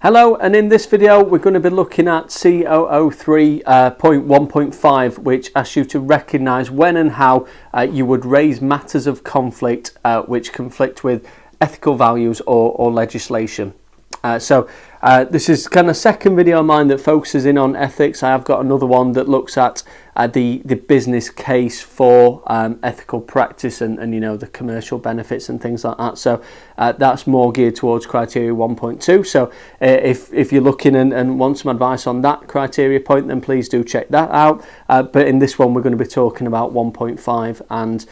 Hello, and in this video we're going to be looking at CO03 .1.5, which asks you to recognise when and how you would raise matters of conflict which conflict with ethical values or legislation. This is kind of second video of mine that focuses in on ethics. I have got another one that looks at the business case for ethical practice and you know, the commercial benefits and things like that. So that's more geared towards criteria 1.2. So if you're looking and want some advice on that criteria point, then please do check that out. But in this one, we're going to be talking about 1.5 and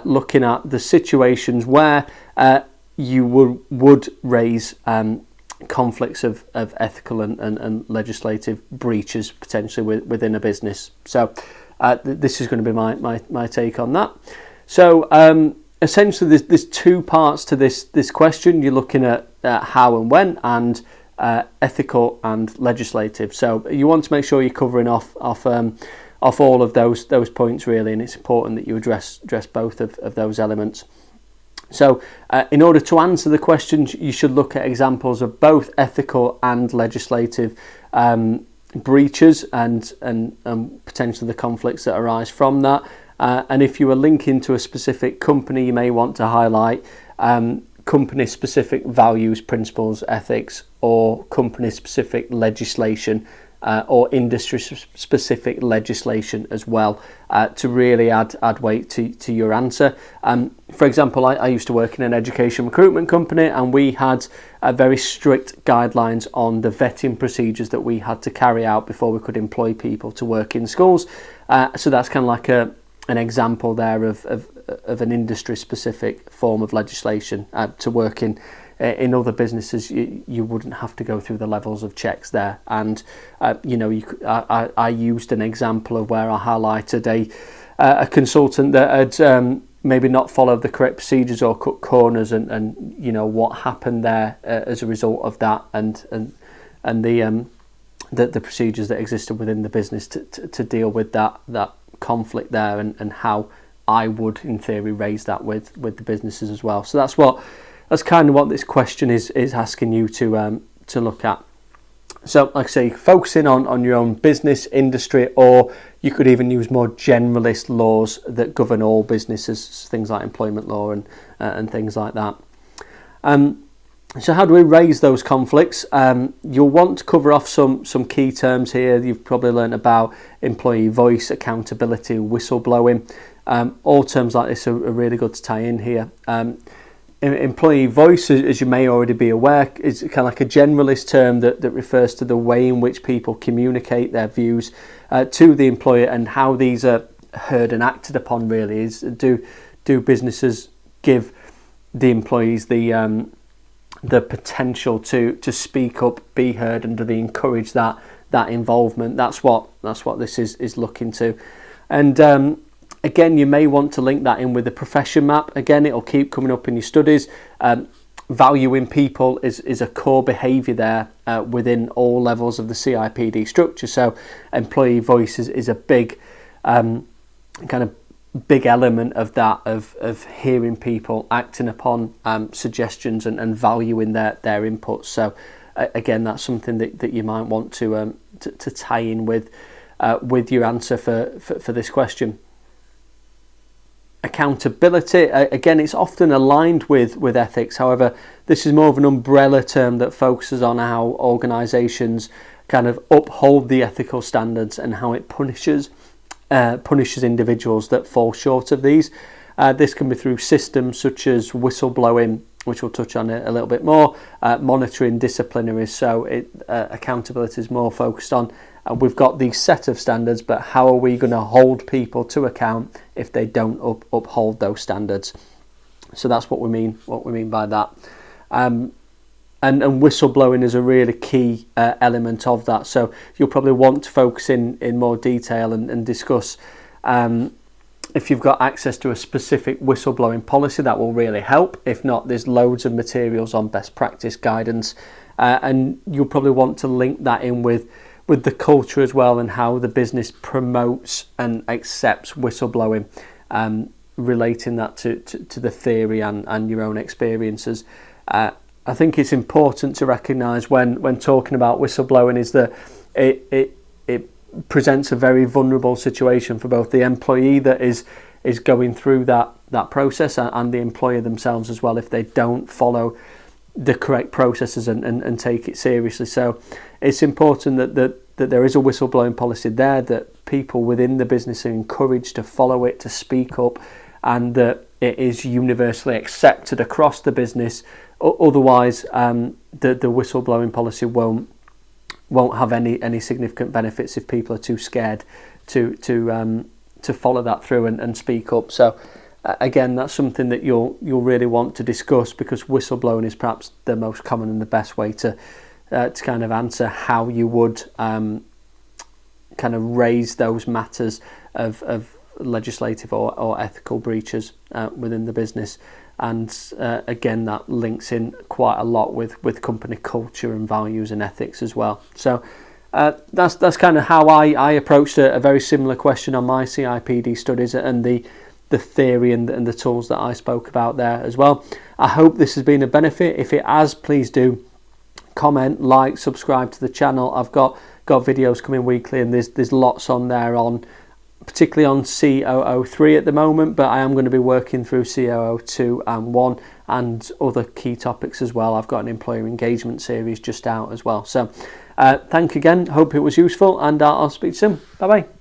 looking at the situations where you would raise conflicts of ethical and legislative breaches potentially within a business. So this is going to be my take on that. So essentially there's two parts to this question. You're looking at how and when, and ethical and legislative. So you want to make sure you're covering off all of those points really, and it's important that you address both of those elements. So in order to answer the questions, you should look at examples of both ethical and legislative breaches and potentially the conflicts that arise from that. And if you are linking to a specific company, you may want to highlight company-specific values, principles, ethics, or company-specific legislation or industry-specific legislation as well, to really add weight to your answer. For example, I used to work in an education recruitment company, and we had very strict guidelines on the vetting procedures that we had to carry out before we could employ people to work in schools. So that's kind of like an example there of an industry-specific form of legislation. To work in other businesses, you wouldn't have to go through the levels of checks there. And you know, I used an example of where I highlighted a consultant that had maybe not followed the correct procedures or cut corners, and you know what happened there as a result of that, and the procedures that existed within the business to deal with that conflict there, and how I would in theory raise that with the businesses as well. So that's kind of what this question is asking you to look at. So like I say, focusing on your own business, industry, or you could even use more generalist laws that govern all businesses, things like employment law and things like that. So how do we raise those conflicts? You'll want to cover off some key terms here. You've probably learned about employee voice, accountability, whistleblowing. All terms like this are really good to tie in here. Employee voice, as you may already be aware, is kind of like a generalist term that refers to the way in which people communicate their views to the employer and how these are heard and acted upon. Really, is do businesses give the employees the potential to speak up, be heard, and do they encourage that involvement? That's what this is looking to. And again, you may want to link that in with the profession map. Again, it'll keep coming up in your studies. Valuing people is a core behaviour there within all levels of the CIPD structure. So employee voice is a big kind of big element of that, of hearing people, acting upon suggestions and valuing their inputs. So again, that's something that you might want to tie in with your answer for this question. Accountability, again, it's often aligned with ethics. However, this is more of an umbrella term that focuses on how organisations kind of uphold the ethical standards and how it punishes individuals that fall short of these. This can be through systems such as whistleblowing, which we'll touch on a little bit more, monitoring, disciplinaries. So accountability is more focused on we've got these set of standards, but how are we going to hold people to account if they don't uphold those standards? So that's what we mean by that. And whistleblowing is a really key element of that. So you'll probably want to focus in more detail and discuss if you've got access to a specific whistleblowing policy. That will really help. If not, there's loads of materials on best practice guidance, and you'll probably want to link that in with the culture as well, and how the business promotes and accepts whistleblowing, relating that to the theory and your own experiences. I think it's important to recognise when talking about whistleblowing is that it presents a very vulnerable situation for both the employee that is going through that process and the employer themselves as well, if they don't follow the correct processes and take it seriously. So it's important that there is a whistleblowing policy there, that people within the business are encouraged to follow it, to speak up, and that it is universally accepted across the business. Otherwise, the whistleblowing policy won't have any significant benefits if people are too scared to follow that through and speak up. So again, that's something that you'll really want to discuss, because whistleblowing is perhaps the most common and the best way to kind of answer how you would kind of raise those matters of legislative or ethical breaches within the business. And again, that links in quite a lot with company culture and values and ethics as well. So that's kind of how I approached a very similar question on my CIPD studies, and the theory and the tools that I spoke about there as well. I hope this has been a benefit. If it has, please do comment, like, subscribe to the channel. I've got videos coming weekly, and there's lots on there particularly on CO03 at the moment, but I am going to be working through CO02 and 1 and other key topics as well. I've got an employer engagement series just out as well. So thank you again, hope it was useful, and I'll speak soon. Bye bye.